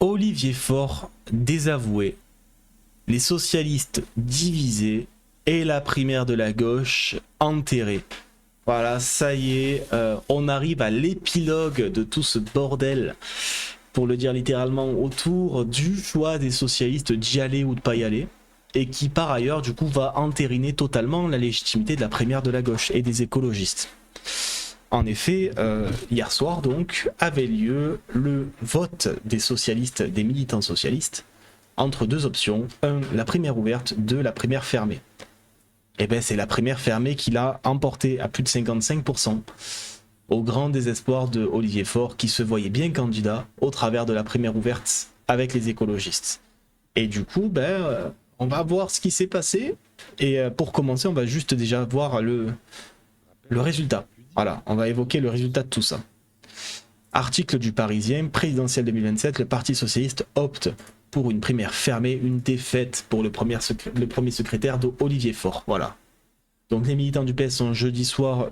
Olivier Faure désavoué, les socialistes divisés et la primaire de la gauche enterrée. Voilà, ça y est, on arrive à l'épilogue de tout ce bordel, pour le dire littéralement, autour du choix des socialistes d'y aller ou de pas y aller, et qui par ailleurs du coup va entériner totalement la légitimité de la primaire de la gauche et des écologistes. En effet, hier soir donc avait lieu le vote des socialistes, des militants socialistes, entre deux options, 1, la primaire ouverte, 2, la primaire fermée. Et bien c'est la primaire fermée qui l'a emporté à plus de 55%, au grand désespoir de Olivier Faure qui se voyait bien candidat au travers de la primaire ouverte avec les écologistes. Et du coup, on va voir ce qui s'est passé. Et pour commencer, on va juste déjà voir le résultat. Voilà, on va évoquer le résultat de tout ça. Article du Parisien, présidentielle 2027, le Parti Socialiste opte pour une primaire fermée, une défaite pour le premier secrétaire d'Olivier Faure. Voilà. Donc les militants du PS ont jeudi soir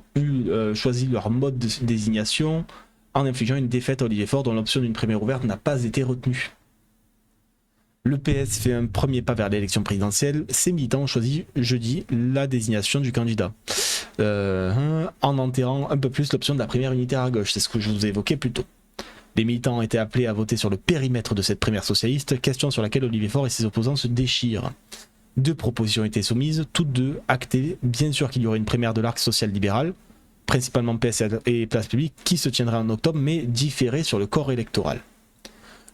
choisi leur mode de désignation en infligeant une défaite à Olivier Faure dont l'option d'une primaire ouverte n'a pas été retenue. Le PS fait un premier pas vers l'élection présidentielle. Ces militants ont choisi jeudi la désignation du candidat. En enterrant un peu plus l'option de la primaire unitaire à gauche. C'est ce que je vous ai évoqué plus tôt. Les militants ont été appelés à voter sur le périmètre de cette primaire socialiste, question sur laquelle Olivier Faure et ses opposants se déchirent. Deux propositions ont été soumises, toutes deux actées. Bien sûr qu'il y aurait une primaire de l'arc social-libéral, principalement PS et Place Publique, qui se tiendrait en octobre, mais différée sur le corps électoral.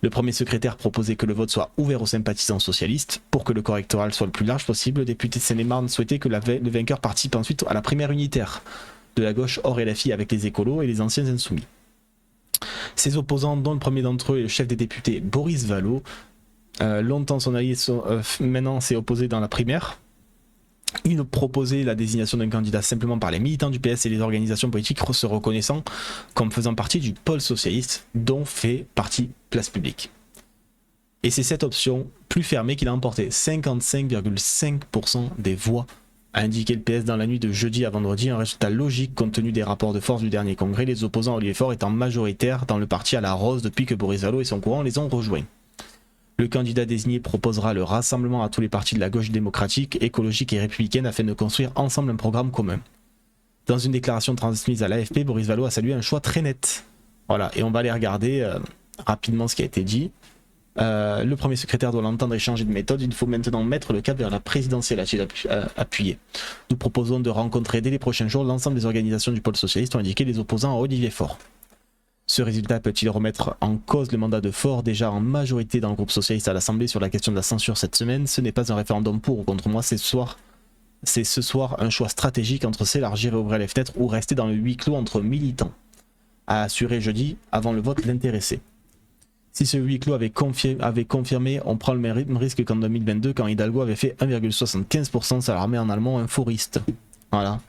Le premier secrétaire proposait que le vote soit ouvert aux sympathisants socialistes. Pour que le corps électoral soit le plus large possible, le député de Seine-et-Marne souhaitait que le vainqueur participe ensuite à la primaire unitaire de la gauche hors LFI avec les écolos et les anciens insoumis. Ses opposants, dont le premier d'entre eux est le chef des députés Boris Vallaud, longtemps son allié, maintenant s'est opposé dans la primaire. Il proposait la désignation d'un candidat simplement par les militants du PS et les organisations politiques se reconnaissant comme faisant partie du pôle socialiste dont fait partie Place Publique. Et c'est cette option plus fermée qui l'a emporté. 55,5% des voix a indiqué le PS dans la nuit de jeudi à vendredi, un résultat logique compte tenu des rapports de force du dernier congrès, les opposants à Olivier Faure étant majoritaires dans le parti à la rose depuis que Boris Vallaud et son courant les ont rejoints. Le candidat désigné proposera le rassemblement à tous les partis de la gauche démocratique, écologique et républicaine afin de construire ensemble un programme commun. Dans une déclaration transmise à l'AFP, Boris Vallaud a salué un choix très net. Voilà, et on va aller regarder rapidement ce qui a été dit. Le premier secrétaire doit l'entendre et changer de méthode. Il faut maintenant mettre le cap vers la présidentielle, a-t-il appuyé. Nous proposons de rencontrer dès les prochains jours l'ensemble des organisations du pôle socialiste, ont indiqué les opposants à Olivier Faure. Ce résultat peut-il remettre en cause le mandat de Faure, déjà en majorité dans le groupe socialiste à l'Assemblée sur la question de la censure cette semaine? Ce n'est pas un référendum pour ou contre moi, c'est ce soir un choix stratégique entre s'élargir et ouvrir les fenêtres ou rester dans le huis clos entre militants, a assuré jeudi avant le vote l'intéressé. Si ce huis clos avait confirmé, on prend le même risque qu'en 2022 quand Hidalgo avait fait 1,75%, ça leur met en allemand un fouriste. Voilà.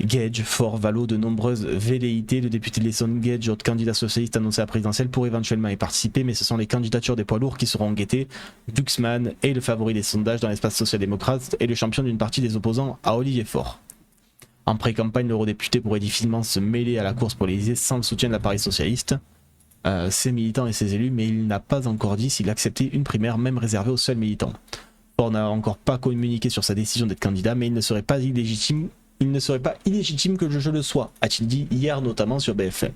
Gage, Faure, Vallaud, de nombreuses velléités. Le député de l'Essonne Gage, autre candidat socialiste annoncé à la présidentielle, pour éventuellement y participer, mais ce sont les candidatures des poids lourds qui seront guettées. Glucksmann est le favori des sondages dans l'espace social-démocrate et le champion d'une partie des opposants à Olivier Faure. En pré-campagne, l'eurodéputé pourrait difficilement se mêler à la course pour l'Élysée sans le soutien de l'appareil socialiste, ses militants et ses élus, mais il n'a pas encore dit s'il acceptait une primaire, même réservée aux seuls militants. Faure n'a encore pas communiqué sur sa décision d'être candidat, mais il ne serait pas illégitime que je le sois, a-t-il dit hier notamment sur BFM.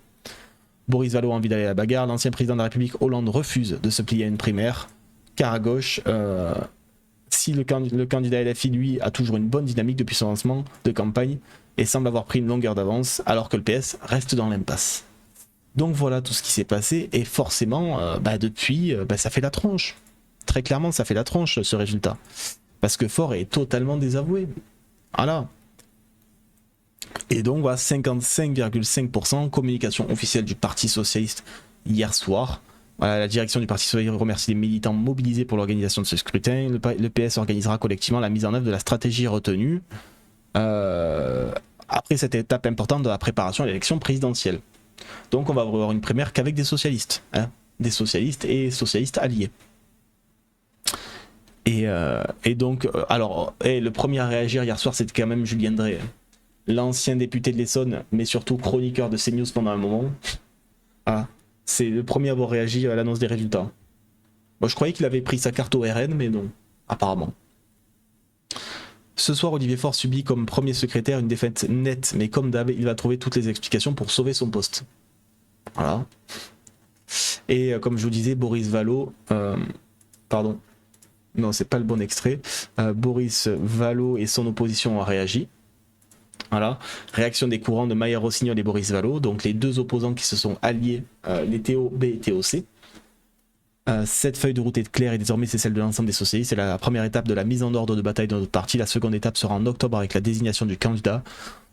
Boris Vallaud a envie d'aller à la bagarre. L'ancien président de la République Hollande refuse de se plier à une primaire, car à gauche, si le candidat LFI lui a toujours une bonne dynamique depuis son lancement de campagne et semble avoir pris une longueur d'avance, alors que le PS reste dans l'impasse. Donc voilà tout ce qui s'est passé, et forcément, depuis, ça fait la tronche. Très clairement, ça fait la tronche, ce résultat. Parce que Faure est totalement désavoué. Voilà. Et donc voilà, 55,5%, communication officielle du Parti Socialiste hier soir. Voilà, la direction du Parti Socialiste remercie les militants mobilisés pour l'organisation de ce scrutin. Le PS organisera collectivement la mise en œuvre de la stratégie retenue après cette étape importante de la préparation à l'élection présidentielle. Donc on va avoir une primaire qu'avec des socialistes, des socialistes et socialistes alliés. Et donc, le premier à réagir hier soir, c'était quand même Julien Drey, l'ancien député de l'Essonne, mais surtout chroniqueur de CNews pendant un moment. Ah, C'est le premier à avoir réagi à l'annonce des résultats. Moi, je croyais qu'il avait pris sa carte au RN, mais non, apparemment. Ce soir, Olivier Faure subit comme premier secrétaire une défaite nette, mais comme d'hab, il va trouver toutes les explications pour sauver son poste. Voilà. Et comme je vous disais, Boris Vallaud... pardon. Non, c'est pas le bon extrait. Boris Vallaud et son opposition ont réagi. Voilà. Réaction des courants de Mayer Rossignol et Boris Vallaud, donc les deux opposants qui se sont alliés, les TOB et TOC. Cette feuille de route est claire et désormais c'est celle de l'ensemble des socialistes. C'est la première étape de la mise en ordre de bataille de notre parti. La seconde étape sera en octobre avec la désignation du candidat.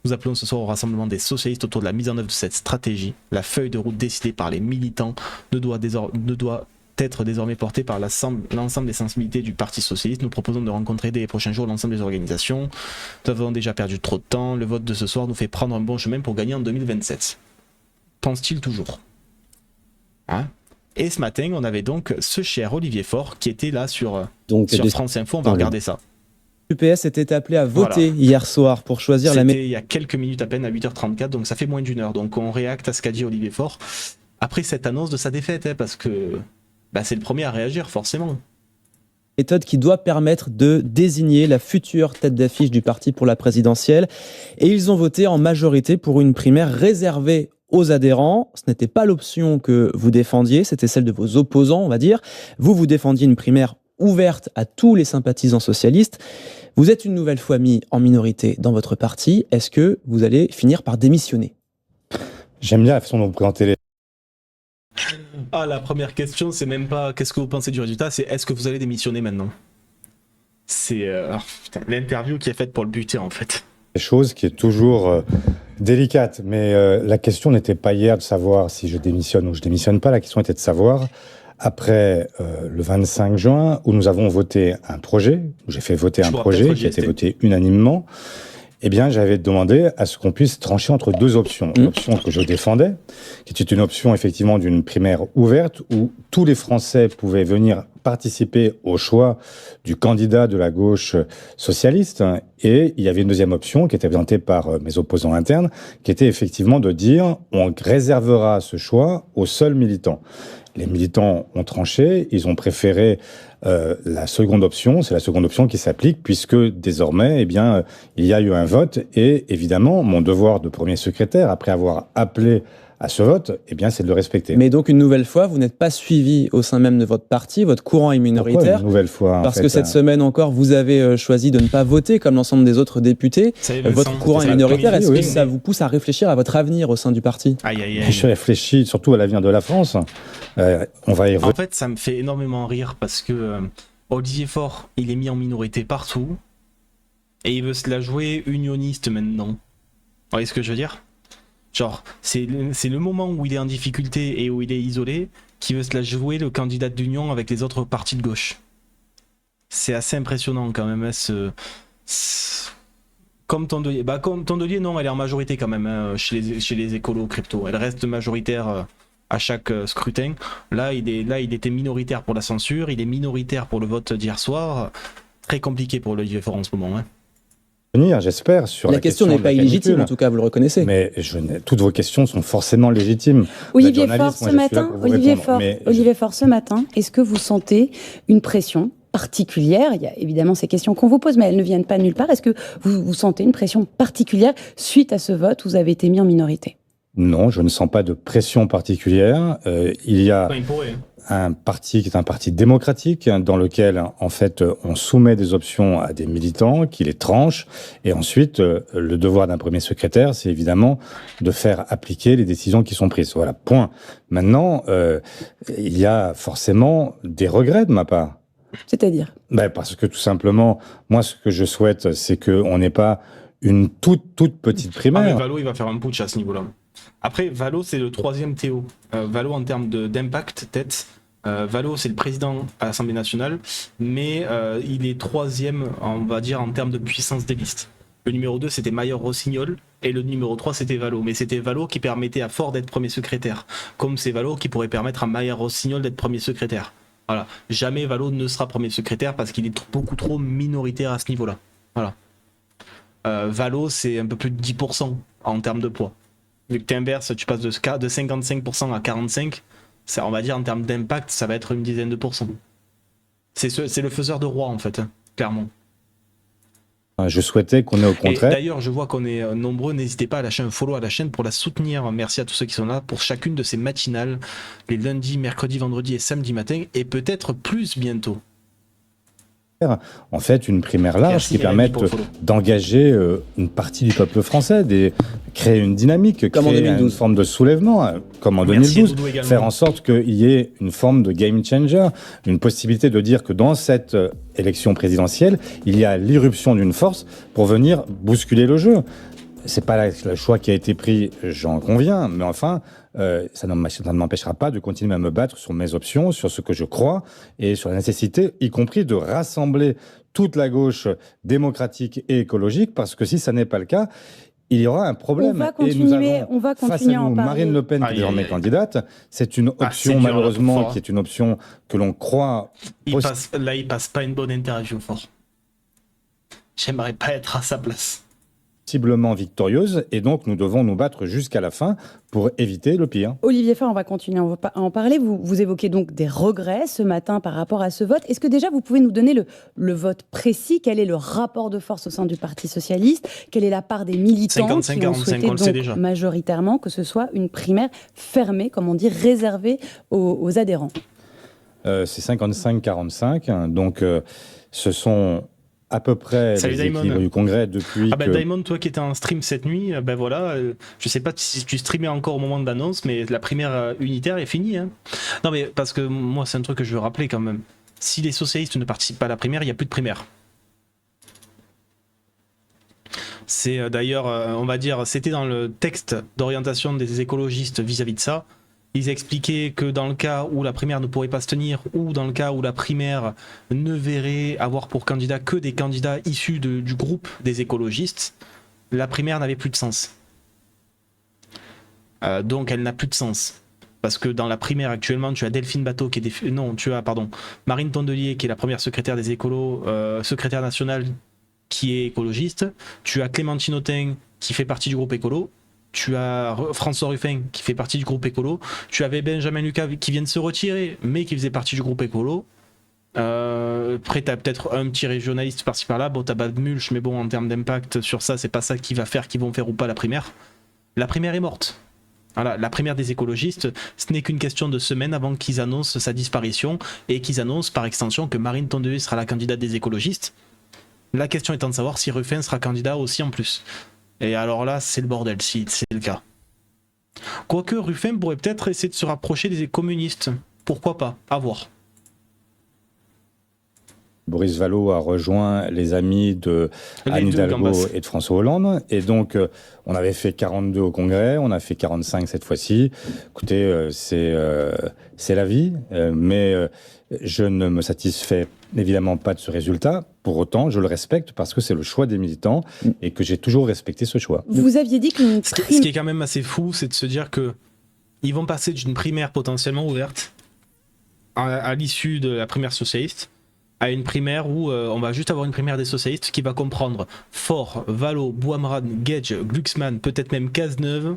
Nous appelons ce soir au rassemblement des socialistes autour de la mise en œuvre de cette stratégie. La feuille de route décidée par les militants ne doit être désormais portée par l'ensemble des sensibilités du Parti socialiste. Nous proposons de rencontrer dès les prochains jours l'ensemble des organisations. Nous avons déjà perdu trop de temps. Le vote de ce soir nous fait prendre un bon chemin pour gagner en 2027. Pense-t-il toujours, hein? Et ce matin, on avait donc ce cher Olivier Faure qui était là sur France Info. On va regarder ça. L'UPS était appelé à voter hier soir pour choisir la... C'était il y a quelques minutes à peine, à 8h34, donc ça fait moins d'une heure. Donc on réacte à ce qu'a dit Olivier Faure après cette annonce de sa défaite, hein, parce que c'est le premier à réagir, forcément. Méthode qui doit permettre de désigner la future tête d'affiche du parti pour la présidentielle. Et ils ont voté en majorité pour une primaire réservée aux adhérents. Ce n'était pas l'option que vous défendiez, c'était celle de vos opposants, on va dire. Vous défendiez une primaire ouverte à tous les sympathisants socialistes. Vous êtes une nouvelle fois mis en minorité dans votre parti. Est-ce que vous allez finir par démissionner ? J'aime bien la façon dont vous présentez les... La première question, c'est même pas qu'est-ce que vous pensez du résultat, c'est est-ce que vous allez démissionner maintenant ? C'est l'interview qui est faite pour le buter, en fait. Chose qui est toujours délicate, mais la question n'était pas hier de savoir si je démissionne ou je démissionne pas, la question était de savoir, après le 25 juin, où nous avons voté un projet, où j'ai fait voter un projet qui a été voté unanimement, eh bien j'avais demandé à ce qu'on puisse trancher entre deux options. L'option que je défendais, qui était une option effectivement d'une primaire ouverte, où tous les Français pouvaient venir participer au choix du candidat de la gauche socialiste. Et il y avait une deuxième option qui était présentée par mes opposants internes, qui était effectivement de dire on réservera ce choix aux seuls militants. Les militants ont tranché, ils ont préféré la seconde option, c'est la seconde option qui s'applique puisque désormais, il y a eu un vote et évidemment, mon devoir de premier secrétaire, après avoir appelé à ce vote, c'est de le respecter. Mais donc, une nouvelle fois, vous n'êtes pas suivi au sein même de votre parti, votre courant est minoritaire. Pourquoi une nouvelle fois, parce que cette semaine encore, vous avez choisi de ne pas voter comme l'ensemble des autres députés. Votre courant est minoritaire. Est-ce que ça vous pousse à réfléchir à votre avenir au sein du parti ? Je réfléchis surtout à l'avenir de la France. On va y revenir. En fait, ça me fait énormément rire parce que Olivier Faure, il est mis en minorité partout et il veut se la jouer unioniste maintenant. Vous voyez ce que je veux dire ? Genre, c'est le moment où il est en difficulté et où il est isolé qui veut se la jouer le candidat d'union avec les autres partis de gauche. C'est assez impressionnant quand même. Comme Tondelier, non, elle est en majorité quand même chez les écolos crypto. Elle reste majoritaire à chaque scrutin. Là, il était minoritaire pour la censure, il est minoritaire pour le vote d'hier soir. Très compliqué pour Olivier Faure en ce moment. J'espère, sur la question n'est pas illégitime, en tout cas, vous le reconnaissez. Mais toutes vos questions sont forcément légitimes. Olivier Faure, ce matin, est-ce que vous sentez une pression particulière ? Il y a évidemment ces questions qu'on vous pose, mais elles ne viennent pas de nulle part. Est-ce que vous sentez une pression particulière suite à ce vote où vous avez été mis en minorité ? Non, je ne sens pas de pression particulière. Il y a un parti qui est un parti démocratique dans lequel, en fait, on soumet des options à des militants qui les tranchent. Et ensuite, le devoir d'un premier secrétaire, c'est évidemment de faire appliquer les décisions qui sont prises. Voilà, point. Maintenant, il y a forcément des regrets de ma part. C'est-à-dire ? Parce que tout simplement, moi, ce que je souhaite, c'est qu'on n'ait pas une toute petite primaire. Mais Vallaud, il va faire un putsch à ce niveau-là. Après, Vallaud, c'est le troisième Théo. Vallaud, en termes d'impact, tête, Vallaud, c'est le président à l'Assemblée nationale, mais il est troisième, on va dire, en termes de puissance des listes. Le numéro 2, c'était Mayer Rossignol, et le numéro 3, c'était Vallaud. Mais c'était Vallaud qui permettait à Faure d'être premier secrétaire, comme c'est Vallaud qui pourrait permettre à Mayer Rossignol d'être premier secrétaire. Voilà. Jamais Vallaud ne sera premier secrétaire parce qu'il est beaucoup trop minoritaire à ce niveau-là. Voilà. Vallaud, c'est un peu plus de 10% en termes de poids. Vu que tu inverses, tu passes de 55% à 45%, Ça, on va dire en termes d'impact, ça va être une dizaine de pourcents. C'est le faiseur de roi en fait, hein, clairement. Je souhaitais qu'on ait au Et contraire. d'ailleurs, je vois qu'on est nombreux. N'hésitez pas à lâcher un follow à la chaîne pour la soutenir. Merci à tous ceux qui sont là pour chacune de ces matinales, les lundis, mercredis, vendredis et samedi matin, et peut-être plus bientôt. En fait, une primaire large Merci, qui permette pour le follow. d'engager une partie du peuple français, créer une dynamique, Comme en créer 2012. une forme de soulèvement, comme en Merci, 2012, Doudou, également. faire en sorte qu'il y ait une forme de game changer, une possibilité de dire que dans cette élection présidentielle, il y a l'irruption d'une force pour venir bousculer le jeu. C'est pas le choix qui a été pris, j'en conviens, mais enfin, ça ne m'empêchera pas de continuer à me battre sur mes options, sur ce que je crois et sur la nécessité, y compris de rassembler toute la gauche démocratique et écologique, parce que si ça n'est pas le cas, il y aura un problème. On va et nous continuer, avons on va face à continuer à en nous parler. Marine Le Pen, qui est Aïe, désormais aïe, aïe. candidate. C'est une c'est option, dur, là, malheureusement, fort. qui est une option que l'on croit Il passe pas une bonne interview fort. J'aimerais pas être à sa place. possiblement victorieuse, et donc nous devons nous battre jusqu'à la fin pour éviter le pire. Olivier Faure, on va continuer à en parler. Vous évoquez donc des regrets ce matin par rapport à ce vote. Est-ce que déjà vous pouvez nous donner le vote précis? Quel est le rapport de force au sein du Parti socialiste? Quelle est la part des militants 55, qui ont 45, souhaité on le sait donc déjà. majoritairement que ce soit une primaire fermée, comme on dit, réservée aux adhérents? C'est 55-45, hein, donc ce sont à peu près Salut, les Daimon. équilibres du Congrès depuis Ah ben que... Daimon, toi qui étais en stream cette nuit, ben voilà, je sais pas si tu streamais encore au moment de l'annonce, mais la primaire unitaire est finie. Hein. Non mais parce que moi c'est un truc que je veux rappeler quand même. Si les socialistes ne participent pas à la primaire, il n'y a plus de primaire. C'est d'ailleurs, on va dire, c'était dans le texte d'orientation des écologistes vis-à-vis de ça. Ils expliquaient que dans le cas où la primaire ne pourrait pas se tenir, ou dans le cas où la primaire ne verrait avoir pour candidat que des candidats issus du groupe des écologistes, la primaire n'avait plus de sens. Donc elle n'a plus de sens. Parce que dans la primaire actuellement, tu as Delphine Bateau qui est Marine Tondelier qui est la première secrétaire des écolos, secrétaire nationale qui est écologiste. Tu as Clémentine Autain qui fait partie du groupe écolo. Tu as François Ruffin qui fait partie du groupe écolo. Tu avais Benjamin Lucas qui vient de se retirer, mais qui faisait partie du groupe écolo. Après, tu as peut-être un petit régionaliste par-ci par-là. Bon, tu as Bad Mulch, mais bon, en termes d'impact sur ça, c'est pas ça qui va faire qu'ils vont faire ou pas la primaire. La primaire est morte. Voilà, la primaire des écologistes, ce n'est qu'une question de semaines avant qu'ils annoncent sa disparition et qu'ils annoncent par extension que Marine Tondelier sera la candidate des écologistes. La question étant de savoir si Ruffin sera candidat aussi en plus. Et alors là, c'est le bordel, si c'est le cas. Quoique Ruffin pourrait peut-être essayer de se rapprocher des communistes. Pourquoi pas? À voir. Boris Vallaud a rejoint les amis de Anne Hidalgo et de François Hollande. Et donc, on avait fait 42 au Congrès, on a fait 45 cette fois-ci. Écoutez, c'est la vie, mais je ne me satisfais évidemment pas de ce résultat. Pour autant, je le respecte parce que c'est le choix des militants et que j'ai toujours respecté ce choix. Vous aviez dit qu'une Ce qui est quand même assez fou, c'est de se dire que ils vont passer d'une primaire potentiellement ouverte à l'issue de la primaire socialiste à une primaire où on va juste avoir une primaire des socialistes qui va comprendre Faure, Vallaud, Boismran, Guedj, Glucksmann, peut-être même Cazeneuve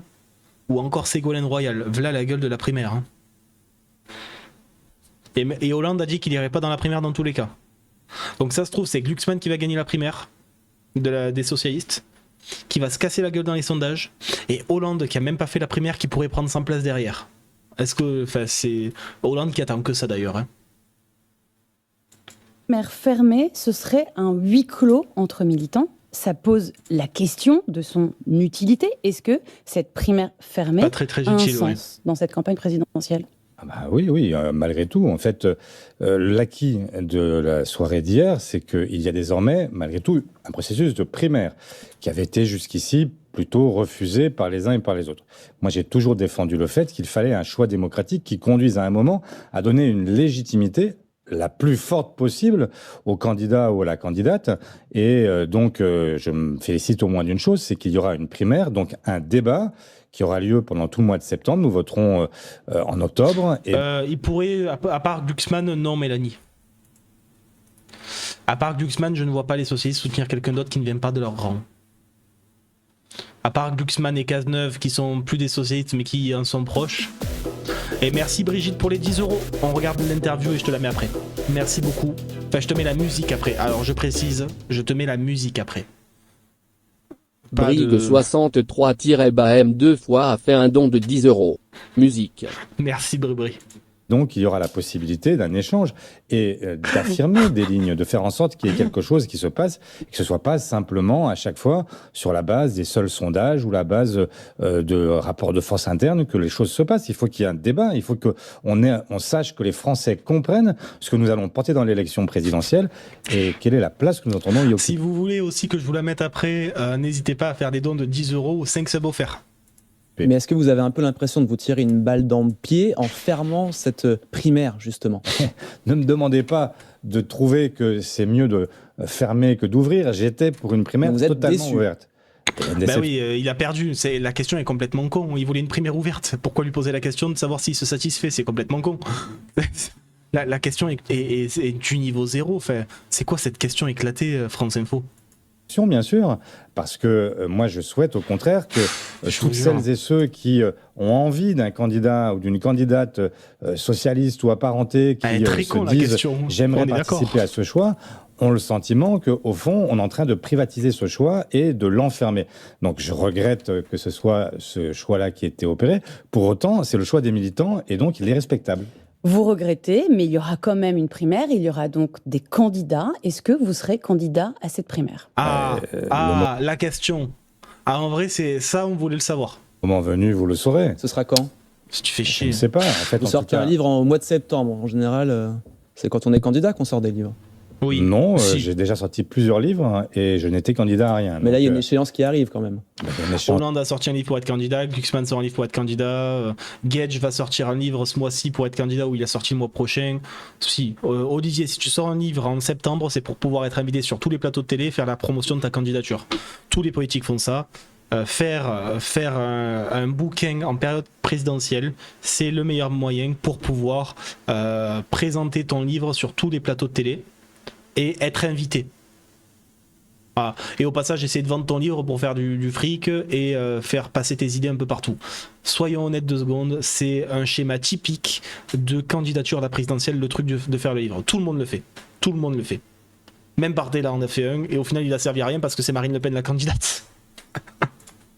ou encore Ségolène Royal. V'là la gueule de la primaire. Hein. Et Hollande a dit qu'il irait pas dans la primaire dans tous les cas. Donc ça se trouve, c'est Glucksmann qui va gagner la primaire des socialistes, qui va se casser la gueule dans les sondages, et Hollande qui a même pas fait la primaire qui pourrait prendre 100 places derrière. Est-ce que, enfin, c'est Hollande qui attend que ça d'ailleurs. Hein. Primaire fermée, ce serait un huis clos entre militants. Ça pose la question de son utilité. Est-ce que cette primaire fermée Pas très a un utile, sens dans cette campagne présidentielle? Ah bah oui, malgré tout. En fait, l'acquis de la soirée d'hier, c'est qu'il y a désormais, malgré tout, un processus de primaire qui avait été jusqu'ici plutôt refusé par les uns et par les autres. Moi, j'ai toujours défendu le fait qu'il fallait un choix démocratique qui conduise à un moment à donner une légitimité la plus forte possible au candidat ou à la candidate. Et donc, je me félicite au moins d'une chose, c'est qu'il y aura une primaire, donc un débat qui aura lieu pendant tout le mois de septembre. Nous voterons en octobre. Et... il pourrait, à part Glucksmann, non, Mélanie. À part Glucksmann, je ne vois pas les socialistes soutenir quelqu'un d'autre qui ne vient pas de leur rang. À part Glucksmann et Cazeneuve, qui sont plus des socialistes, mais qui en sont proches, Et merci Brigitte pour les 10 €. On regarde l'interview et je te la mets après. Merci beaucoup. Enfin, je te mets la musique après. Alors, je précise, je te mets la musique après. Brigue 63-BAM 2 fois a fait un don de 10 €. Musique. Merci Bribri. Donc, il y aura la possibilité d'un échange et d'affirmer des lignes, de faire en sorte qu'il y ait quelque chose qui se passe et que ce ne soit pas simplement à chaque fois sur la base des seuls sondages ou la base de rapports de force internes que les choses se passent. Il faut qu'il y ait un débat, il faut qu'on sache que les Français comprennent ce que nous allons porter dans l'élection présidentielle et quelle est la place que nous entendons y occuper. Si vous voulez aussi que je vous la mette après, n'hésitez pas à faire des dons de 10 € ou 5 subs offerts. Mais est-ce que vous avez un peu l'impression de vous tirer une balle dans le pied en fermant cette primaire, justement? Ne me demandez pas de trouver que c'est mieux de fermer que d'ouvrir. J'étais pour une primaire Vous êtes totalement déçu. ouverte. Bah oui, il a perdu. La question est complètement con. Il voulait une primaire ouverte. Pourquoi lui poser la question de savoir s'il se satisfait? C'est complètement con. La question est du niveau zéro. Enfin, c'est quoi cette question éclatée, France Info? Bien sûr, parce que moi je souhaite au contraire que toutes celles et ceux qui ont envie d'un candidat ou d'une candidate socialiste ou apparentée qui se disent j'aimerais participer à ce choix, ont le sentiment qu'au fond on est en train de privatiser ce choix et de l'enfermer. Donc je regrette que ce soit ce choix-là qui ait été opéré. Pour autant, c'est le choix des militants et donc il est respectable. Vous regrettez, mais il y aura quand même une primaire, il y aura donc des candidats. Est-ce que vous serez candidat à cette primaire? La question. En vrai, c'est ça, on voulait le savoir. Moment venu, vous le saurez. Ce sera quand? Si tu fais Je chier. ne sais pas. En fait, Vous sortez un livre au mois de septembre. En général, c'est quand on est candidat qu'on sort des livres. Oui. Non, Si. j'ai déjà sorti plusieurs livres et je n'étais candidat à rien. Mais là, il y a une donc, échéance qui arrive quand même. Hollande a sorti un livre pour être candidat, Glucksmann sort un livre pour être candidat, Gage va sortir un livre ce mois-ci pour être candidat ou il a sorti le mois prochain. Si, Olivier, si tu sors un livre en septembre, c'est pour pouvoir être invité sur tous les plateaux de télé et faire la promotion de ta candidature. Tous les politiques font ça. Faire un bouquin en période présidentielle, c'est le meilleur moyen pour pouvoir présenter ton livre sur tous les plateaux de télé et être invité. Ah. Et au passage, essayer de vendre ton livre pour faire du fric et faire passer tes idées un peu partout. Soyons honnêtes 2 secondes, c'est un schéma typique de candidature à la présidentielle, le truc de faire le livre. Tout le monde le fait. Tout le monde le fait. Même Bardella en a fait un et au final il a servi à rien parce que c'est Marine Le Pen la candidate.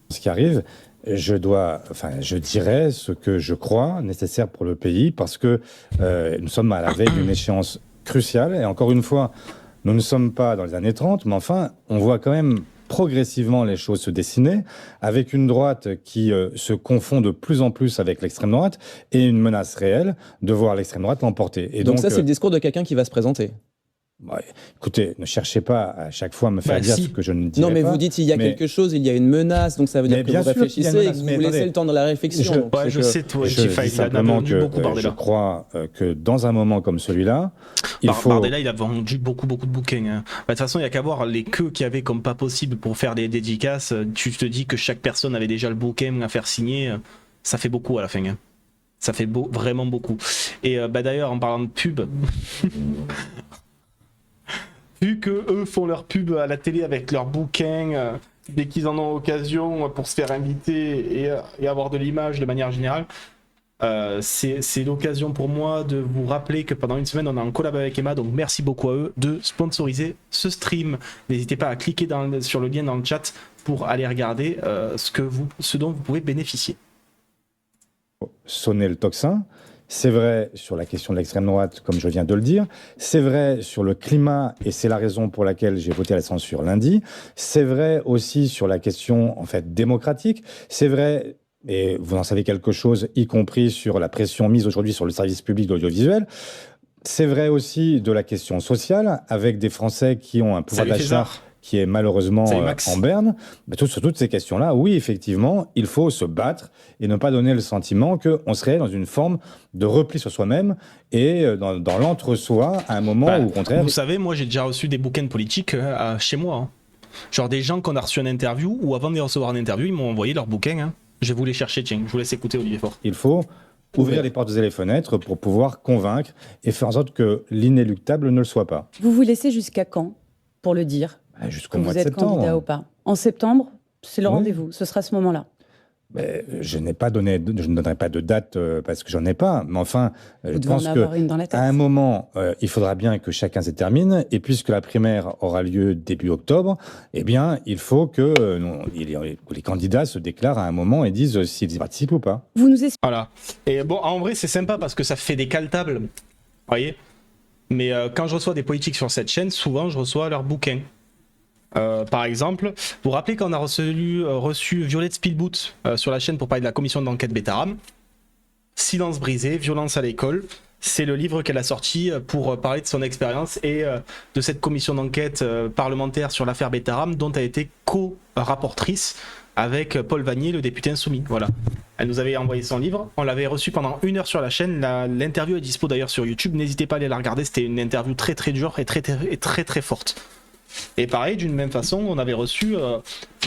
Ce qui arrive, je dirais ce que je crois nécessaire pour le pays parce que nous sommes à la veille d'une échéance cruciale et encore une fois, nous ne sommes pas dans les années 30, mais enfin, on voit quand même progressivement les choses se dessiner, avec une droite qui se confond de plus en plus avec l'extrême droite, et une menace réelle de voir l'extrême droite l'emporter. Et donc ça, c'est le discours de quelqu'un qui va se présenter. Ouais, écoutez, ne cherchez pas à chaque fois à me faire dire ce que je ne dirai pas. Non, mais vous dites il y a quelque chose, il y a une menace, donc ça veut dire que vous réfléchissez et que vous laissez le temps de la réflexion. Je sais, toi, je dis simplement que je crois que dans un moment comme celui-là, il faut... Bardella, il a vendu beaucoup de bouquins. Hein. De toute façon, il n'y a qu'à voir les queues qu'il y avait comme pas possible pour faire des dédicaces. Tu te dis que chaque personne avait déjà le bouquin à faire signer. Ça fait beaucoup à la fin. Hein. Ça fait vraiment beaucoup. Et d'ailleurs, en parlant de pub... Vu que eux font leur pub à la télé avec leurs bouquins, dès qu'ils en ont occasion pour se faire inviter et avoir de l'image de manière générale, c'est l'occasion pour moi de vous rappeler que pendant une semaine on a un collab avec Emma, donc merci beaucoup à eux de sponsoriser ce stream. N'hésitez pas à cliquer sur le lien dans le chat pour aller regarder ce dont vous pouvez bénéficier. Sonner le tocsin. C'est vrai sur la question de l'extrême droite, comme je viens de le dire. C'est vrai sur le climat, et c'est la raison pour laquelle j'ai voté à la censure lundi. C'est vrai aussi sur la question, en fait, démocratique. C'est vrai, et vous en savez quelque chose, y compris sur la pression mise aujourd'hui sur le service public d'audiovisuel. C'est vrai aussi de la question sociale, avec des Français qui ont un pouvoir d'achat qui est malheureusement en berne. Mais sur toutes ces questions-là, oui, effectivement, il faut se battre et ne pas donner le sentiment qu'on serait dans une forme de repli sur soi-même et dans l'entre-soi à un moment où, au contraire... Vous savez, moi, j'ai déjà reçu des bouquins politiques chez moi. Hein. Genre des gens qu'on a reçu une interview ou avant de recevoir une interview, ils m'ont envoyé leurs bouquins. Hein. Je vais vous les chercher, tiens. Je vous laisse écouter, Olivier Faure. Il faut ouvrir les portes et les fenêtres pour pouvoir convaincre et faire en sorte que l'inéluctable ne le soit pas. Vous vous laissez jusqu'à quand pour le dire? Jusqu'au mois de septembre. Vous êtes candidat ou pas? En septembre, c'est le rendez-vous. Ce sera ce moment-là. Mais je ne donnerai pas de date parce que j'en ai pas. Mais enfin, je Vous devez pense en avoir une dans la qu'à tête. un moment, il faudra bien que chacun se détermine. Et puisque la primaire aura lieu début octobre, eh bien, il faut que les candidats se déclarent à un moment et disent s'ils y participent ou pas. Vous nous expliquez Voilà. Et bon, en vrai, c'est sympa parce que ça fait des cale-tables. Vous voyez. Mais quand je reçois des politiques sur cette chaîne, souvent, je reçois leurs bouquins. Par exemple, vous vous rappelez quand on a reçu Violette Spielboot sur la chaîne pour parler de la commission d'enquête Betaram. Silence brisé, violence à l'école. C'est le livre qu'elle a sorti pour parler de son expérience et de cette commission d'enquête parlementaire sur l'affaire Betaram dont elle a été co-rapportrice avec Paul Vanier, le député insoumis. Voilà. Elle nous avait envoyé son livre. On l'avait reçu pendant 1 heure sur la chaîne. L'interview est dispo d'ailleurs sur YouTube. N'hésitez pas à aller la regarder. C'était une interview très très dure et très forte. Et pareil, d'une même façon, on avait reçu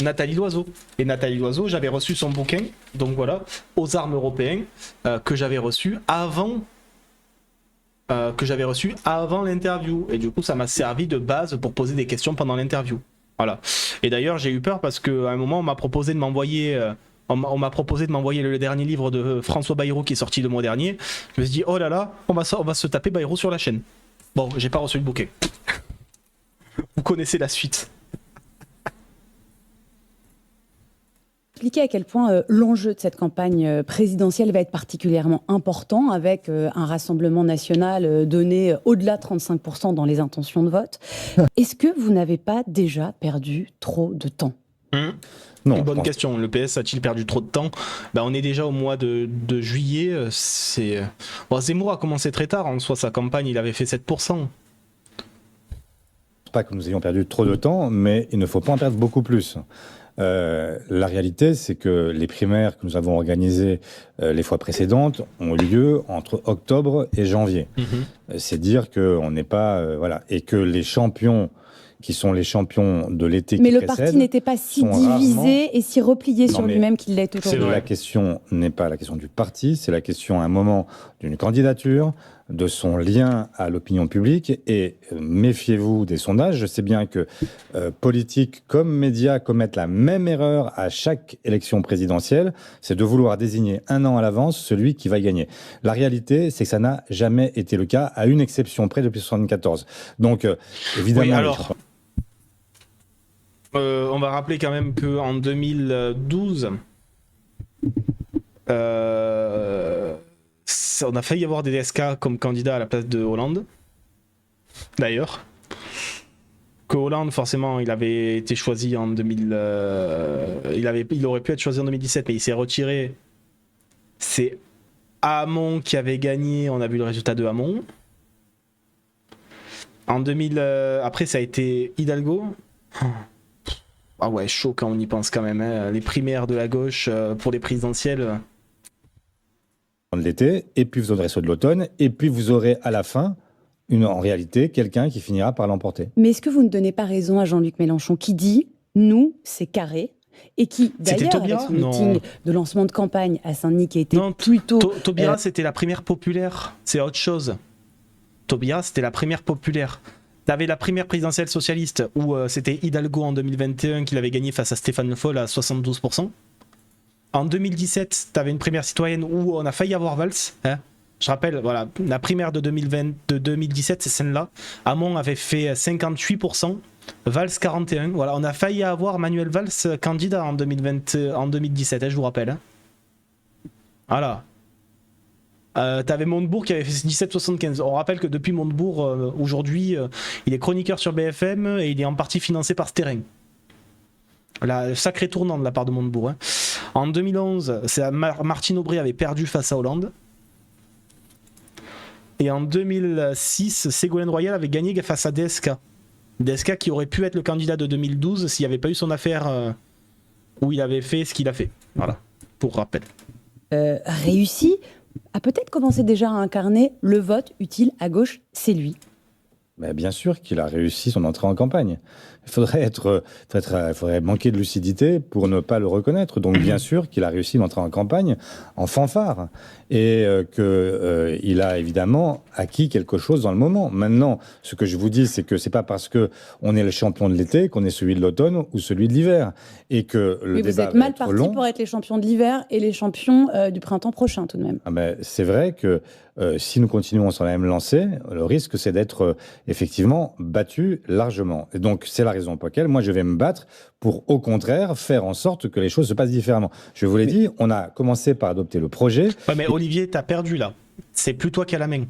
Nathalie Loiseau. Et Nathalie Loiseau, j'avais reçu son bouquin, donc voilà, Aux armes européens, que j'avais reçu avant l'interview. Et du coup, ça m'a servi de base pour poser des questions pendant l'interview. Voilà. Et d'ailleurs, j'ai eu peur parce qu'à un moment, on m'a proposé de m'envoyer le dernier livre de François Bayrou qui est sorti le mois dernier. Je me suis dit, oh là là, on va se taper Bayrou sur la chaîne. Bon, j'ai pas reçu le bouquin. Vous connaissez la suite. à quel point l'enjeu de cette campagne présidentielle va être particulièrement important avec un rassemblement national donné au-delà de 35% dans les intentions de vote. Est-ce que vous n'avez pas déjà perdu trop de temps ? Non, Une bonne question. Le PS a-t-il perdu trop de temps ? On est déjà au mois de juillet. Zemmour a commencé très tard. En soi, sa campagne, il avait fait 7%. Pas que nous ayons perdu trop de temps, mais il ne faut pas en perdre beaucoup plus. La réalité, c'est que les primaires que nous avons organisées les fois précédentes ont eu lieu entre octobre et janvier. C'est dire qu'on n'est pas... voilà. Et que les champions qui sont les champions de l'été qui précède... Mais le parti n'était pas si divisé et si replié sur lui-même qu'il l'est aujourd'hui. La question n'est pas la question du parti, c'est la question à un moment d'une candidature, de son lien à l'opinion publique. Et méfiez-vous des sondages. Je sais bien que politiques comme médias commettent la même erreur à chaque élection présidentielle, c'est de vouloir désigner 1 an à l'avance celui qui va gagner. La réalité, c'est que ça n'a jamais été le cas, à une exception près depuis 1974. Donc, évidemment... Oui, alors... on va rappeler quand même qu'en 2012, on a failli avoir des DSK comme candidat à la place de Hollande. D'ailleurs, que Hollande, forcément, il avait été choisi en 2000. Il aurait pu être choisi en 2017, mais il s'est retiré. C'est Hamon qui avait gagné. On a vu le résultat de Hamon. En 2000, après, ça a été Hidalgo. Ah ouais, chaud quand on y pense quand même. Hein. Les primaires de la gauche pour les présidentielles. De l'été, et puis vous aurez ceux de l'automne, et puis vous aurez à la fin, en réalité, quelqu'un qui finira par l'emporter. Mais est-ce que vous ne donnez pas raison à Jean-Luc Mélenchon qui dit « nous, c'est carré » et qui, d'ailleurs, avec son meeting de lancement de campagne à Saint-Denis qui a été plutôt... Taubira, c'était la primaire populaire. C'est autre chose. Taubira, c'était la primaire populaire. T'avais la primaire présidentielle socialiste où c'était Hidalgo en 2021 qui l'avait gagné face à Stéphane Le Foll à 72%. En 2017, t'avais une primaire citoyenne où on a failli avoir Valls. Hein. Je rappelle, voilà, la primaire de 2017, c'est celle-là. Hamon avait fait 58%, Valls 41%. Voilà, on a failli avoir Manuel Valls candidat en 2017, hein, je vous rappelle. Hein. Voilà. T'avais Montebourg qui avait fait 17,75. On rappelle que depuis Montebourg, aujourd'hui, il est chroniqueur sur BFM et il est en partie financé par Sterling. La sacré tournant de la part de Montebourg. Hein. En 2011, Martine Aubry avait perdu face à Hollande. Et en 2006, Ségolène Royal avait gagné face à DSK. DSK qui aurait pu être le candidat de 2012 s'il n'y avait pas eu son affaire où il avait fait ce qu'il a fait. Voilà, pour rappel. Réussi a peut-être commencé déjà à incarner le vote utile à gauche, c'est lui. Mais bien sûr qu'il a réussi son entrée en campagne. Il faudrait manquer de lucidité pour ne pas le reconnaître. Donc, bien sûr qu'il a réussi d'entrer en campagne en fanfare et qu'il a évidemment acquis quelque chose dans le moment. Maintenant, ce que je vous dis, c'est que c'est pas parce que on est le champion de l'été qu'on est celui de l'automne ou celui de l'hiver. Et que le Mais débat vous êtes va mal être parti long. pour être les champions de l'hiver et les champions du printemps prochain, tout de même. Ah ben, c'est vrai que si nous continuons sur la même lancée, le risque c'est d'être effectivement battu largement. Et donc c'est la raison pour laquelle moi je vais me battre pour au contraire faire en sorte que les choses se passent différemment. Je vous l'ai dit, on a commencé par adopter le projet. Ouais, mais Olivier, t'as perdu là. C'est plus toi qui as la main.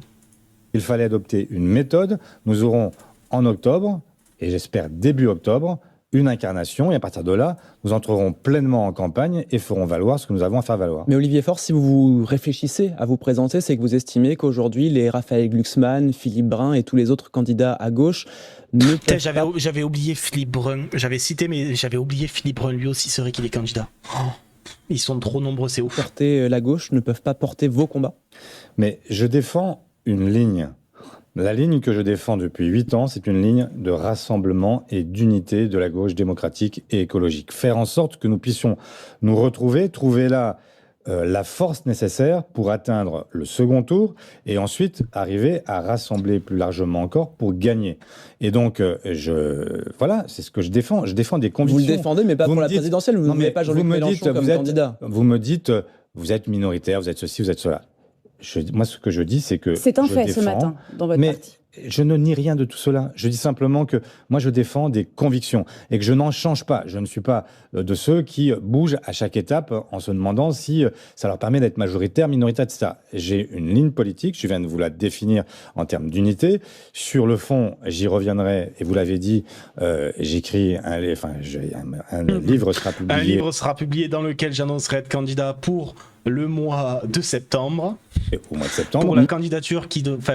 Il fallait adopter une méthode. Nous aurons en octobre, et j'espère début octobre, une incarnation, et à partir de là, nous entrerons pleinement en campagne et ferons valoir ce que nous avons à faire valoir. Mais Olivier Faure, si vous réfléchissez à vous présenter, c'est que vous estimez qu'aujourd'hui, les Raphaël Glucksmann, Philippe Brun et tous les autres candidats à gauche ne peuvent pas... J'avais oublié Philippe Brun. J'avais cité, mais j'avais oublié Philippe Brun. Lui aussi, c'est vrai qu'il est candidat. Oh, ils sont trop nombreux, c'est ouf. porter la gauche, ne peuvent pas porter vos combats. Mais je défends une ligne. La ligne que je défends depuis 8 ans, c'est une ligne de rassemblement et d'unité de la gauche démocratique et écologique. Faire en sorte que nous puissions nous retrouver, trouver là la force nécessaire pour atteindre le second tour et ensuite arriver à rassembler plus largement encore pour gagner. Et donc, voilà, c'est ce que je défends. Je défends des convictions. Vous le défendez, mais pas Vous pour me la dites- présidentielle. Vous Non, ne mettez mais pas Jean-Luc vous me Mélenchon dites, comme candidat. Vous me dites, vous êtes minoritaire, vous êtes ceci, vous êtes cela. Moi, ce que je dis, c'est que C'est un je fait ce défends- matin dans votre mais parti. je ne nie rien de tout cela. Je dis simplement que moi, je défends des convictions et que je n'en change pas. Je ne suis pas de ceux qui bougent à chaque étape en se demandant si ça leur permet d'être majoritaire, minoritaire, etc. J'ai une ligne politique, je viens de vous la définir en termes d'unité. Sur le fond, j'y reviendrai, et vous l'avez dit, j'écris un livre sera publié. Un livre sera publié dans lequel j'annoncerai être candidat pour le mois de septembre. Au mois de septembre. Pour la candidature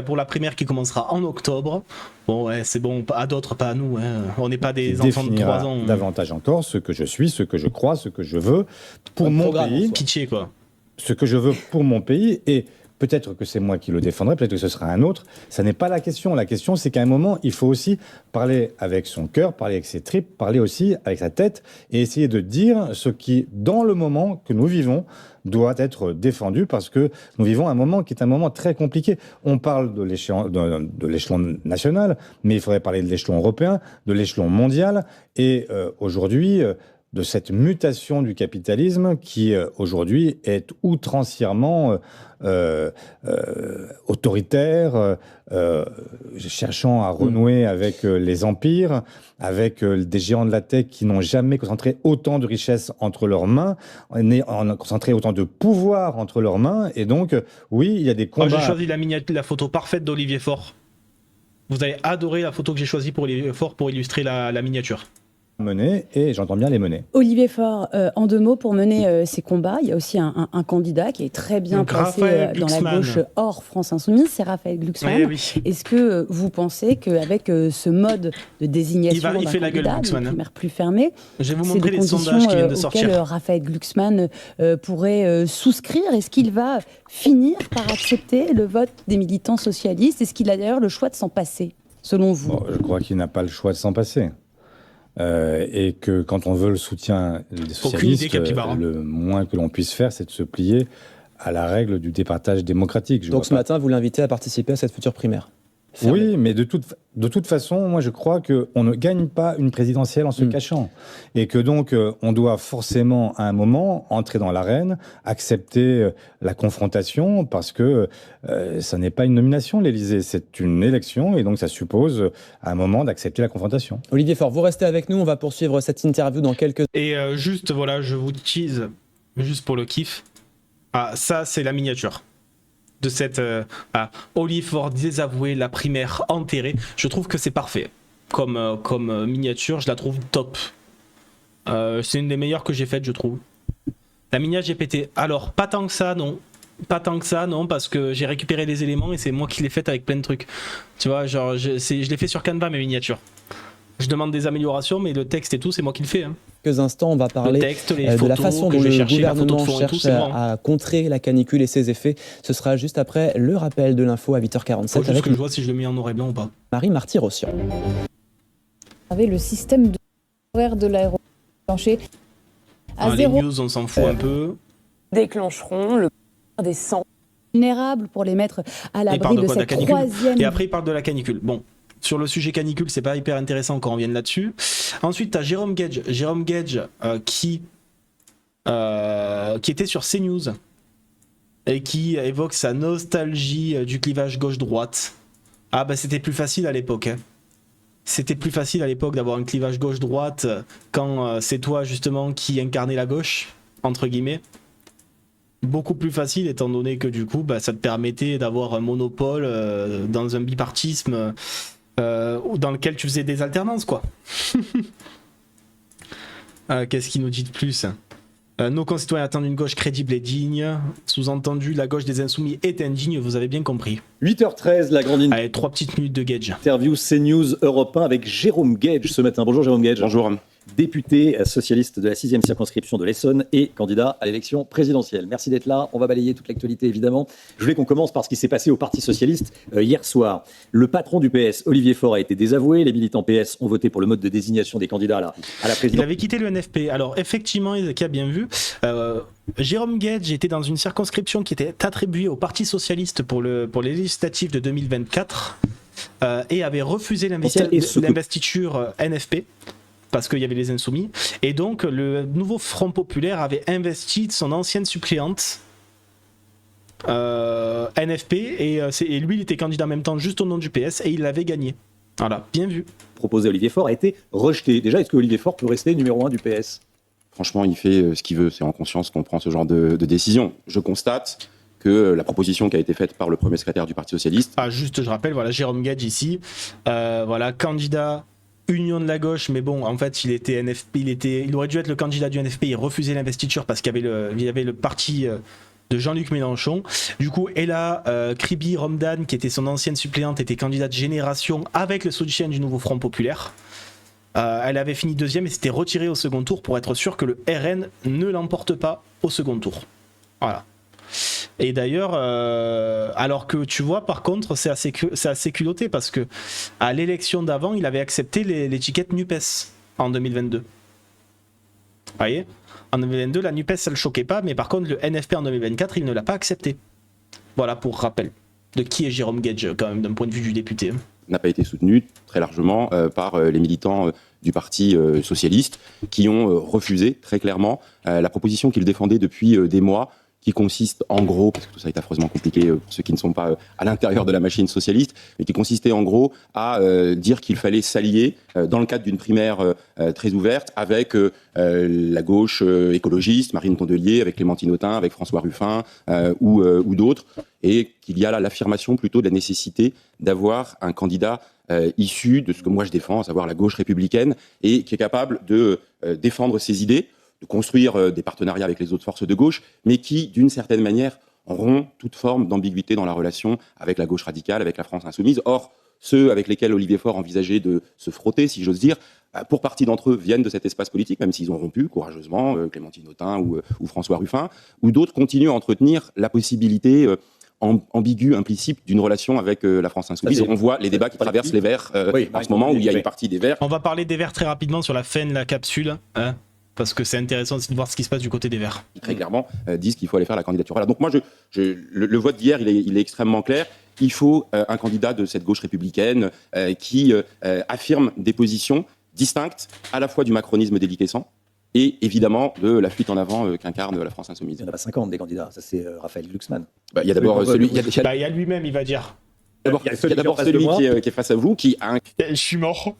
pour la primaire qui commencera en octobre. Bon, ouais, c'est bon, à d'autres, pas à nous. Hein. On n'est pas des enfants de 3 ans. Davantage encore ce que je suis, ce que je crois, ce que je veux pour mon pays. Pitié, quoi. Ce que je veux pour mon pays, et peut-être que c'est moi qui le défendrai, peut-être que ce sera un autre. Ça n'est pas la question. La question, c'est qu'à un moment, il faut aussi parler avec son cœur, parler avec ses tripes, parler aussi avec sa tête, et essayer de dire ce qui, dans le moment que nous vivons, doit être défendu, parce que nous vivons un moment qui est un moment très compliqué. On parle de l'échelon national, mais il faudrait parler de l'échelon européen, de l'échelon mondial, et aujourd'hui, de cette mutation du capitalisme qui, aujourd'hui, est outrancièrement autoritaire, cherchant à renouer avec les empires, avec des géants de la tech qui n'ont jamais concentré autant de richesses entre leurs mains, concentré autant de pouvoir entre leurs mains. Et donc, oui, il y a des combats... J'ai choisi la photo parfaite d'Olivier Faure. Vous avez adoré la photo que j'ai choisie pour Olivier Faure pour illustrer la miniature. Mener, et j'entends bien les mener. Olivier Faure, en 2 mots, pour mener ces combats, il y a aussi un candidat qui est très bien placé dans la gauche hors France Insoumise, c'est Raphaël Glucksmann. Eh oui. Est-ce que vous pensez qu'avec ce mode de désignation d'un candidat, une primaire plus fermée, je vais vous c'est montrer des les sondages qui viennent de conditions sortir. auxquelles Raphaël Glucksmann pourrait souscrire? Est-ce qu'il va finir par accepter le vote des militants socialistes? Est-ce qu'il a d'ailleurs le choix de s'en passer, selon vous? Bon, je crois qu'il n'a pas le choix de s'en passer. Et que quand on veut le soutien des socialistes, le moins que l'on puisse faire, c'est de se plier à la règle du départage démocratique. Donc ce matin, vous l'invitez à participer à cette future primaire? Oui, mais de toute façon, moi je crois qu'on ne gagne pas une présidentielle en se cachant. Et que donc on doit forcément à un moment entrer dans l'arène, accepter la confrontation, parce que ça n'est pas une nomination, l'Élysée, c'est une élection, et donc ça suppose à un moment d'accepter la confrontation. Olivier Faure, vous restez avec nous, on va poursuivre cette interview dans quelques... Et juste, voilà, je vous tease, juste pour le kiff. Ah, ça c'est la miniature de cette Olivier Faure désavoué, la primaire enterrée. Je trouve que c'est parfait comme miniature, je la trouve top. C'est une des meilleures que j'ai faites, je trouve. La miniature GPT, alors pas tant que ça, non. Pas tant que ça, non, parce que j'ai récupéré les éléments et c'est moi qui l'ai faite avec plein de trucs. Tu vois, genre, je l'ai fait sur Canva, mes miniatures. Je demande des améliorations, mais le texte et tout, c'est moi qui le fais. Quelques instants, on va parler de la façon dont le gouvernement cherche à contrer la canicule et ses effets. Ce sera juste après le rappel de l'info à 8h47. Faut juste que je vois si je le mets en noir et blanc ou pas. Marie Marty-Rossian. Avec le système de horaire de l'aéroport déclenché à Les 0 news, on s'en fout un peu. déclencheront le des 100 vulnérables pour les mettre à Il l'abri parle de de quoi, de la cette canicule. troisième. Et après, il parle de la canicule. Bon, sur le sujet canicule, c'est pas hyper intéressant quand on vient là-dessus. Ensuite, tu as Jérôme Gage. Jérôme Gage qui était sur CNews et qui évoque sa nostalgie du clivage gauche-droite. Ah bah c'était plus facile à l'époque. Hein. C'était plus facile à l'époque d'avoir un clivage gauche-droite quand c'est toi justement qui incarnais la gauche, entre guillemets. Beaucoup plus facile étant donné que du coup bah, ça te permettait d'avoir un monopole dans un bipartisme dans lequel tu faisais des alternances quoi. Qu'est-ce qu'il nous dit de plus? Nos concitoyens attendent une gauche crédible et digne. Sous-entendu, la gauche des insoumis est indigne, vous avez bien compris. 8h13, la grande Allez, 3 petites minutes de Gage. interview CNews Europe 1 avec Jérôme Gage ce matin. Bonjour Jérôme Gage. Bonjour. Député socialiste de la 6e circonscription de l'Essonne et candidat à l'élection présidentielle. Merci d'être là. On va balayer toute l'actualité évidemment. Je voulais qu'on commence par ce qui s'est passé au Parti socialiste hier soir. Le patron du PS, Olivier Faure, a été désavoué. Les militants PS ont voté pour le mode de désignation des candidats à la Il présidentielle. avait quitté le NFP. Alors effectivement, qui a bien vu, Jérôme Gage était dans une circonscription qui était attribuée au Parti socialiste pour les législatives de 2024 et avait refusé l'investiture NFP. Parce qu'il y avait les insoumis. Et donc, le nouveau Front Populaire avait investi son ancienne suppléante NFP. Et lui, il était candidat en même temps, juste au nom du PS. Et il l'avait gagné. Voilà, bien vu. Proposé Olivier Faure a été rejeté. Déjà, est-ce que Olivier Faure peut rester numéro 1 du PS ? Franchement, il fait ce qu'il veut. C'est en conscience qu'on prend ce genre de décision. Je constate que la proposition qui a été faite par le premier secrétaire du Parti socialiste... Ah, juste, je rappelle, voilà, Jérôme Gage ici. Voilà, candidat... Union de la gauche, mais bon, en fait, il était NFP, il aurait dû être le candidat du NFP, il refusait l'investiture parce qu'il y avait le parti de Jean-Luc Mélenchon. Du coup, Ella Kribi Romdan, qui était son ancienne suppléante, était candidate Génération avec le soutien du nouveau Front Populaire. Elle avait fini deuxième et s'était retirée au second tour pour être sûr que le RN ne l'emporte pas au second tour. Voilà. Et d'ailleurs, alors que tu vois, par contre, c'est assez culotté parce que à l'élection d'avant, il avait accepté l'étiquette NUPES en 2022. Vous voyez ? En 2022, la NUPES, ça le choquait pas, mais par contre, le NFP en 2024, il ne l'a pas accepté. Voilà pour rappel de qui est Jérôme Gage, quand même, d'un point de vue du député. n'a pas été soutenu très largement par les militants du Parti socialiste qui ont refusé très clairement la proposition qu'il défendait depuis des mois, qui consiste en gros, parce que tout ça est affreusement compliqué pour ceux qui ne sont pas à l'intérieur de la machine socialiste, mais qui consistait en gros à dire qu'il fallait s'allier dans le cadre d'une primaire très ouverte avec la gauche écologiste, Marine Tondelier, avec Clémentine Autain, avec François Ruffin ou d'autres, et qu'il y a là l'affirmation plutôt de la nécessité d'avoir un candidat issu de ce que moi je défends, à savoir la gauche républicaine, et qui est capable de défendre ses idées, de construire des partenariats avec les autres forces de gauche, mais qui, d'une certaine manière, rompt toute forme d'ambiguïté dans la relation avec la gauche radicale, avec la France insoumise. Or, ceux avec lesquels Olivier Faure envisageait de se frotter, si j'ose dire, pour partie d'entre eux viennent de cet espace politique, même s'ils ont rompu courageusement, Clémentine Autain ou François Ruffin, ou d'autres continuent à entretenir la possibilité ambiguë, implicite d'une relation avec la France insoumise. Et on voit les débats qui traversent les Verts en ce moment, où il y a une partie des Verts. On va parler des Verts très rapidement sur la fin de la capsule, hein, parce que c'est intéressant aussi de voir ce qui se passe du côté des Verts. Qui très clairement disent qu'il faut aller faire la candidature. Voilà. Donc moi, le vote d'hier, il est extrêmement clair. Il faut un candidat de cette gauche républicaine qui affirme des positions distinctes à la fois du macronisme déliquescent et évidemment de la fuite en avant qu'incarne la France insoumise. Il n'y en a pas 50 des candidats, ça c'est Raphaël Glucksmann. Il y a d'abord celui... Il y a lui-même, il va dire. Il y a d'abord celui qui est face à vous, qui a un... Je suis mort.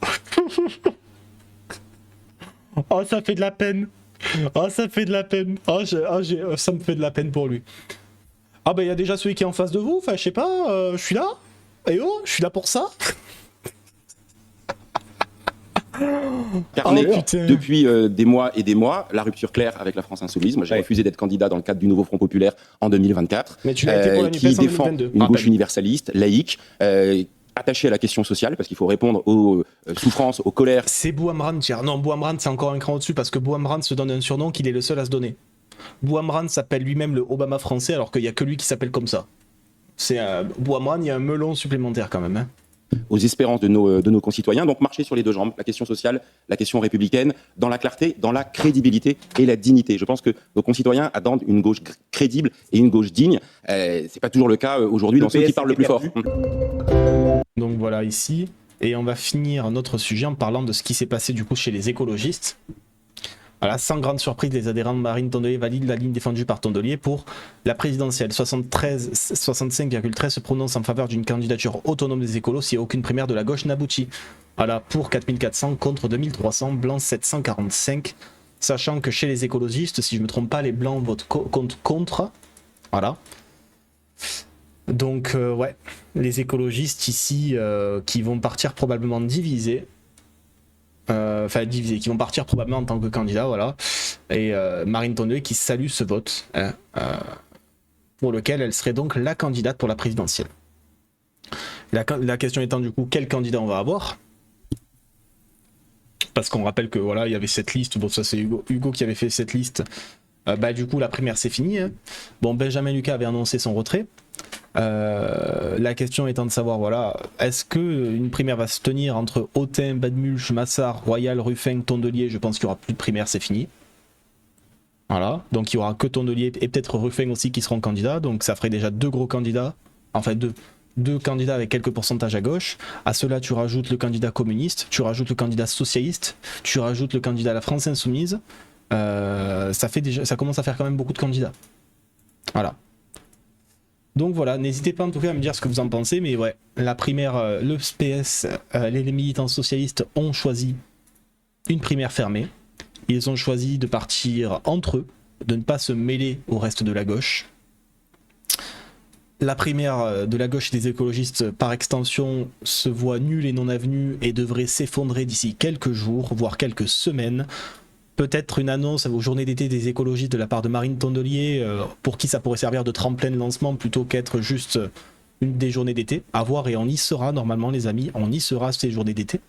Oh, ça fait de la peine. Oh, ça fait de la peine. Ça me fait de la peine pour lui. Ah, bah, il y a déjà celui qui est en face de vous. Enfin, je sais pas, je suis là. Et oh, je suis là pour ça. Depuis des mois et des mois, la rupture claire avec la France insoumise. Moi, j'ai refusé d'être candidat dans le cadre du nouveau Front populaire en 2024. Mais tu l'as été pour la NUPES qui en défend 2022. une gauche universaliste, laïque, attaché à la question sociale, parce qu'il faut répondre aux souffrances, aux colères. C'est Bouamran, tiens. Non, Bouamran, c'est encore un cran au-dessus, parce que Bouamran se donne un surnom qu'il est le seul à se donner. Bouamran s'appelle lui-même le Obama français, alors qu'il n'y a que lui qui s'appelle comme ça. C'est Bouamran, il y a un melon supplémentaire quand même. Hein. aux espérances de nos concitoyens. Donc marcher sur les deux jambes, la question sociale, la question républicaine, dans la clarté, dans la crédibilité et la dignité. Je pense que nos concitoyens attendent une gauche crédible et une gauche digne. C'est pas toujours le cas aujourd'hui dans ceux qui parlent le plus fort. Donc voilà ici. Et on va finir notre sujet en parlant de ce qui s'est passé du coup chez les écologistes. Voilà, sans grande surprise, les adhérents de Marine Tondelier valident la ligne défendue par Tondelier pour la présidentielle. 65,13 se prononcent en faveur d'une candidature autonome des écolos si aucune primaire de la gauche n'aboutit. Voilà, pour 4400 contre 2300, blanc 745. Sachant que chez les écologistes, si je ne me trompe pas, les blancs votent contre. Voilà. Donc ouais, les écologistes ici qui vont partir probablement divisés. Qui vont partir probablement en tant que candidats, voilà. Et Marine Tondelier qui salue ce vote, pour lequel elle serait donc la candidate pour la présidentielle. La question étant du coup, quel candidat on va avoir? Parce qu'on rappelle que voilà, il y avait cette liste, bon ça c'est Hugo qui avait fait cette liste. Du coup la primaire c'est fini. Hein. Bon, Benjamin Lucas avait annoncé son retrait. La question étant de savoir, voilà, est-ce que une primaire va se tenir entre Autain, Badmulch, Massard, Royal, Ruffin, Tondelier? Je pense qu'il n'y aura plus de primaire, c'est fini. Voilà, donc il n'y aura que Tondelier et peut-être Ruffin aussi qui seront candidats, donc ça ferait déjà deux gros candidats, enfin deux candidats avec quelques pourcentages à gauche. À cela tu rajoutes le candidat communiste, tu rajoutes le candidat socialiste, tu rajoutes le candidat à la France Insoumise, ça commence à faire quand même beaucoup de candidats. Voilà. Donc voilà, n'hésitez pas en tout cas à me dire ce que vous en pensez, mais ouais, la primaire, le PS, les militants socialistes ont choisi une primaire fermée. Ils ont choisi de partir entre eux, de ne pas se mêler au reste de la gauche. La primaire de la gauche et des écologistes, par extension, se voit nulle et non avenue et devrait s'effondrer d'ici quelques jours, voire quelques semaines. Peut-être une annonce aux journées d'été des écologistes de la part de Marine Tondelier, pour qui ça pourrait servir de tremplin de lancement plutôt qu'être juste une des journées d'été. À voir, et on y sera normalement les amis, on y sera ces journées d'été.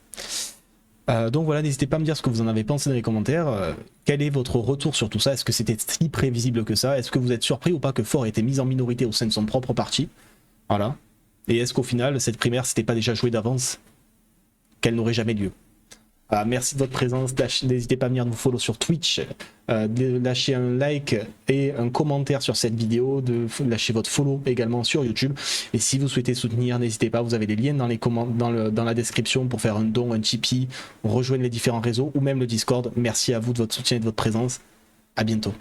Donc voilà, n'hésitez pas à me dire ce que vous en avez pensé dans les commentaires. Quel est votre retour sur tout ça? Est-ce que c'était si prévisible que ça? Est-ce que vous êtes surpris ou pas que Faure ait été mis en minorité au sein de son propre parti? Voilà. Et est-ce qu'au final, cette primaire, c'était pas déjà joué d'avance? Qu'elle n'aurait jamais lieu? Merci de votre présence, n'hésitez pas à venir nous follow sur Twitch, de lâcher un like et un commentaire sur cette vidéo, de lâcher votre follow également sur YouTube. Et si vous souhaitez soutenir, n'hésitez pas, vous avez les liens dans la description pour faire un don, un Tipeee, rejoindre les différents réseaux ou même le Discord. Merci à vous de votre soutien et de votre présence, à bientôt.